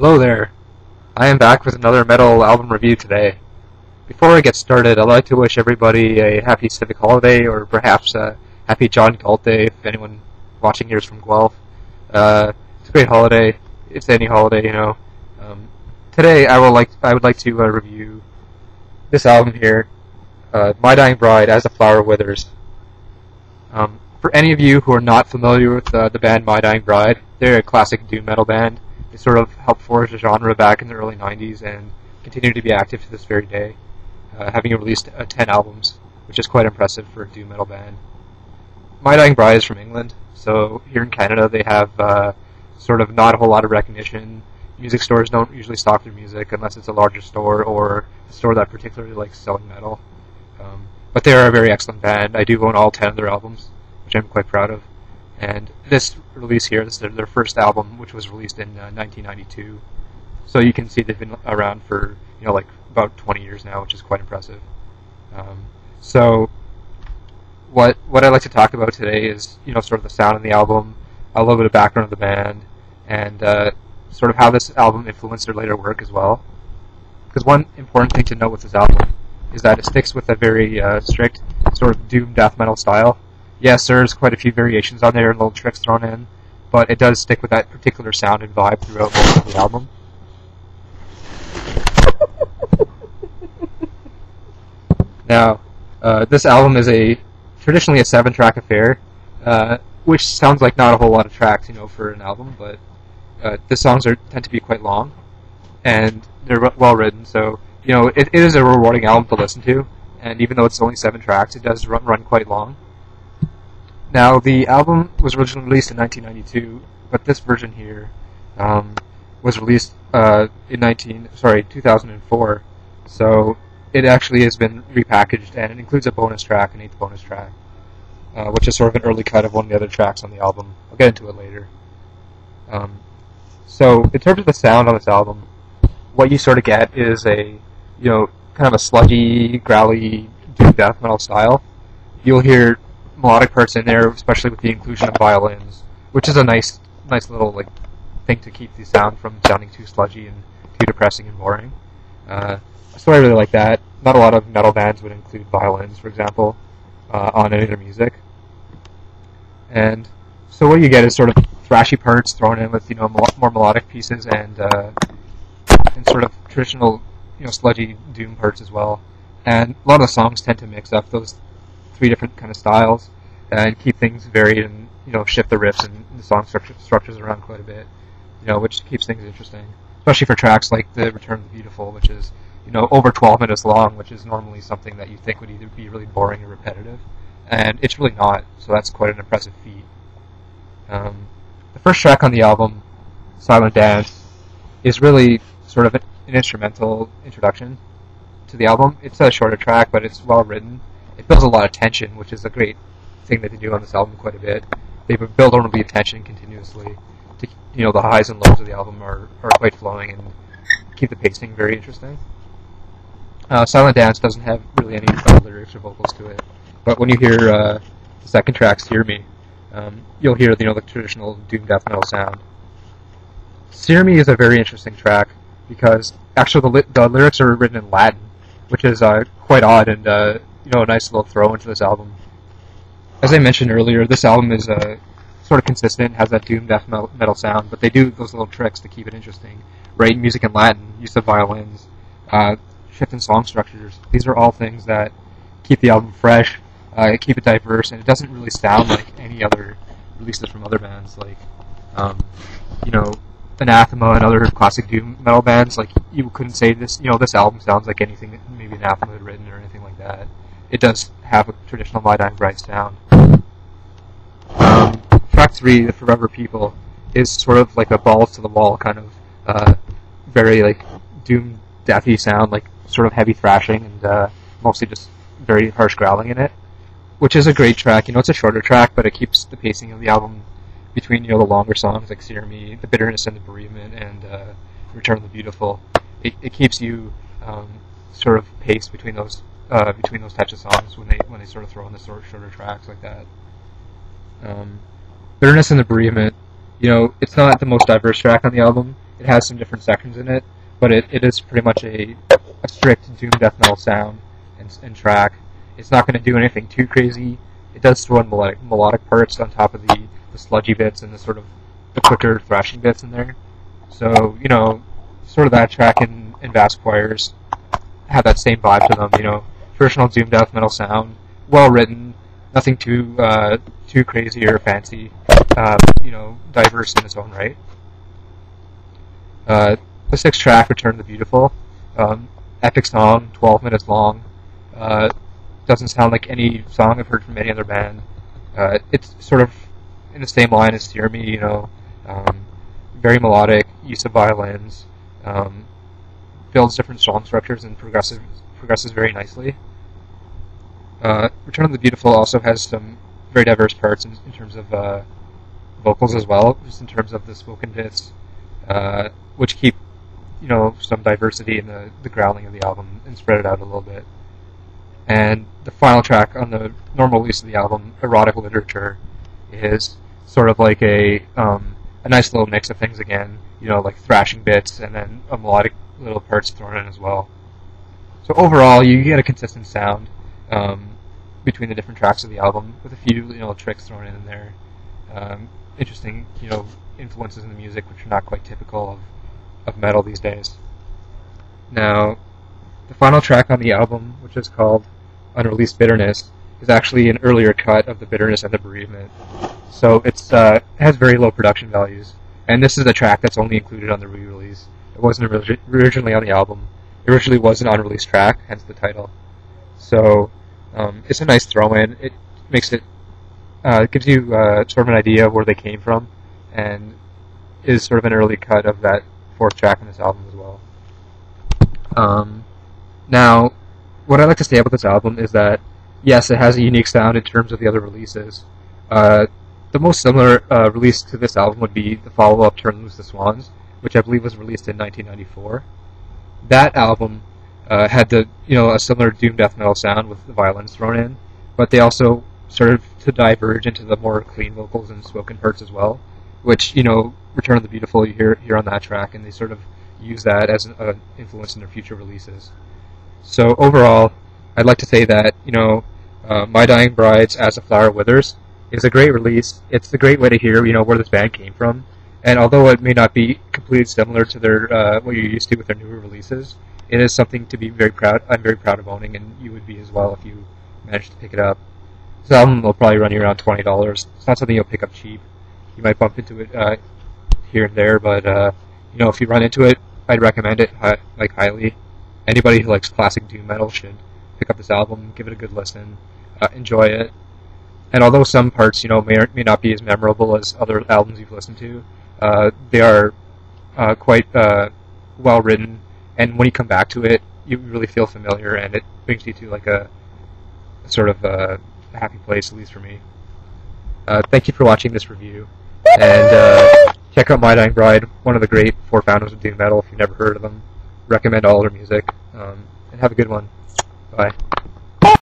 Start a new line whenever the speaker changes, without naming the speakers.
Hello there. I am back with another metal album review today. Before I get started, I'd like to wish everybody a happy civic holiday, or perhaps a happy John Galt Day if anyone watching here is from Guelph. It's a great holiday. It's any holiday, you know. Today, I would like to review this album here, My Dying Bride, As the Flower Withers. For any of you who are not familiar with the band My Dying Bride, they're a classic doom metal band. They sort of helped forge the genre back in the early 90s and continue to be active to this very day, having released 10 albums, which is quite impressive for a doom metal band. My Dying Bride is from England, so here in Canada they have sort of not a whole lot of recognition. Music stores don't usually stock their music unless it's a larger store or a store that particularly likes selling metal. But they are a very excellent band. I do own all 10 of their albums, which I'm quite proud of. And this release here, this is their first album, which was released in 1992. So you can see they've been around for, like about 20 years now, which is quite impressive. So what I'd like to talk about today is, sort of the sound of the album, a little bit of background of the band, and sort of how this album influenced their later work as well. Because one important thing to note with this album is that it sticks with a very strict sort of doom death metal style. Yes, there's quite a few variations on there and little tricks thrown in, but it does stick with that particular sound and vibe throughout most of the album. Now, this album is traditionally a 7-track affair, which sounds like not a whole lot of tracks, for an album, but the songs tend to be quite long, and they're well written, so, it is a rewarding album to listen to, and even though it's only 7 tracks, it does run quite long. Now, the album was originally released in 1992, but this version here was released in 2004. So it actually has been repackaged, and it includes a bonus track, an 8th bonus track, which is sort of an early cut of one of the other tracks on the album. I'll get into it later. So in terms of the sound on this album, what you sort of get is a, kind of a sludgy, growly, doom death metal style. You'll hear melodic parts in there, especially with the inclusion of violins, which is a nice little thing to keep the sound from sounding too sludgy and too depressing and boring. So I really like that. Not a lot of metal bands would include violins, for example, on any of their music. And so what you get is sort of thrashy parts thrown in with more melodic pieces and sort of traditional sludgy doom parts as well. And a lot of the songs tend to mix up those 3 different kind of styles and keep things varied and shift the riffs and the song structures around quite a bit, which keeps things interesting, especially for tracks like The Return of the Beautiful, which is over 12 minutes long, which is normally something that you think would either be really boring or repetitive, and it's really not, so that's quite an impressive feat. The first track on the album, Silent Dance, is really sort of an instrumental introduction to the album. It's a shorter track, but it's well written. It builds a lot of tension, which is a great thing that they do on this album quite a bit. They build on the tension continuously. The highs and lows of the album are quite flowing and keep the pacing very interesting. Silent Dance doesn't have really any lyrics or vocals to it, but when you hear the second track, Sear Me, you'll hear the traditional doom death metal sound. Sear Me is a very interesting track because actually the lyrics are written in Latin, which is quite odd and a nice little throw into this album. As I mentioned earlier, this album is sort of consistent, has that doom death metal sound, but they do those little tricks to keep it interesting. Right, music in Latin, use of violins, shift in song structures. These are all things that keep the album fresh, keep it diverse, and it doesn't really sound like any other releases from other bands, like Anathema and other classic doom metal bands. Like, you couldn't say this, this album sounds like anything that maybe Anathema had written or anything like that. It does have a traditional My Dying Bride sound. Track 3, The Forever People, is sort of like a balls to the wall kind of very doom deathy sound, sort of heavy thrashing and mostly just very harsh growling in it, which is a great track. It's a shorter track, but it keeps the pacing of the album between the longer songs like Sear Me, The Bitterness and the Bereavement, and Return of the Beautiful. It keeps you sort of paced between those types of songs when they sort of throw in the shorter tracks like that. Bitterness and the Bereavement, it's not the most diverse track on the album. it has some different sections in it, but it is pretty much a strict doom death metal sound and track. It's not going to do anything too crazy. It does throw in melodic parts on top of the sludgy bits and the sort of the quicker thrashing bits in there. So, sort of that track and Bass choirs have that same vibe to them, traditional doom death metal sound, well written, nothing too crazy or fancy, diverse in its own right. The sixth track, Return of the Beautiful, epic song, 12 minutes long, doesn't sound like any song I've heard from any other band. It's sort of in the same line as Steer Me, very melodic, use of violins, builds different song structures and progresses very nicely. Return of the Beautiful also has some very diverse parts in terms of vocals as well, just in terms of the spoken bits, which keep some diversity in the growling of the album and spread it out a little bit. And the final track on the normal release of the album, Erotic Literature, is sort of like a nice little mix of things again, like thrashing bits and then a melodic little parts thrown in as well. So overall, you get a consistent sound between the different tracks of the album, with a few tricks thrown in there. Interesting influences in the music which are not quite typical of metal these days. Now, the final track on the album, which is called Unreleased Bitterness, is actually an earlier cut of The Bitterness and the Bereavement. So it has very low production values, and this is a track that's only included on the re-release. It wasn't originally on the album. It originally was an unreleased track, hence the title. So it's a nice throw-in. It makes it gives you sort of an idea of where they came from, and is sort of an early cut of that fourth track on this album as well. Now, what I like to say about this album is that, yes, it has a unique sound in terms of the other releases. The most similar release to this album would be the follow-up, Turn Loose the Swans, which I believe was released in 1994. That album had a similar doom death metal sound with the violins thrown in, but they also started to diverge into the more clean vocals and spoken parts as well, which, Return of the Beautiful you hear on that track, and they sort of use that as an influence in their future releases. So overall, I'd like to say that, My Dying Bride's As a Flower Withers is a great release. It's a great way to hear, where this band came from, and although it may not be completely similar to their what you're used to with their newer releases, it is something to be very proud. I'm very proud of owning, and you would be as well if you managed to pick it up. This album will probably run you around $20. It's not something you'll pick up cheap. You might bump into it here and there, but if you run into it, I'd recommend it highly. Anybody who likes classic doom metal should pick up this album, give it a good listen, enjoy it. And although some parts may not be as memorable as other albums you've listened to, they are quite well written, and when you come back to it, you really feel familiar, and it brings you to like a sort of happy place, at least for me. Thank you for watching this review, and check out My Dying Bride, one of the great four founders of doom metal. If you've never heard of them, recommend all their music, and have a good one. Bye.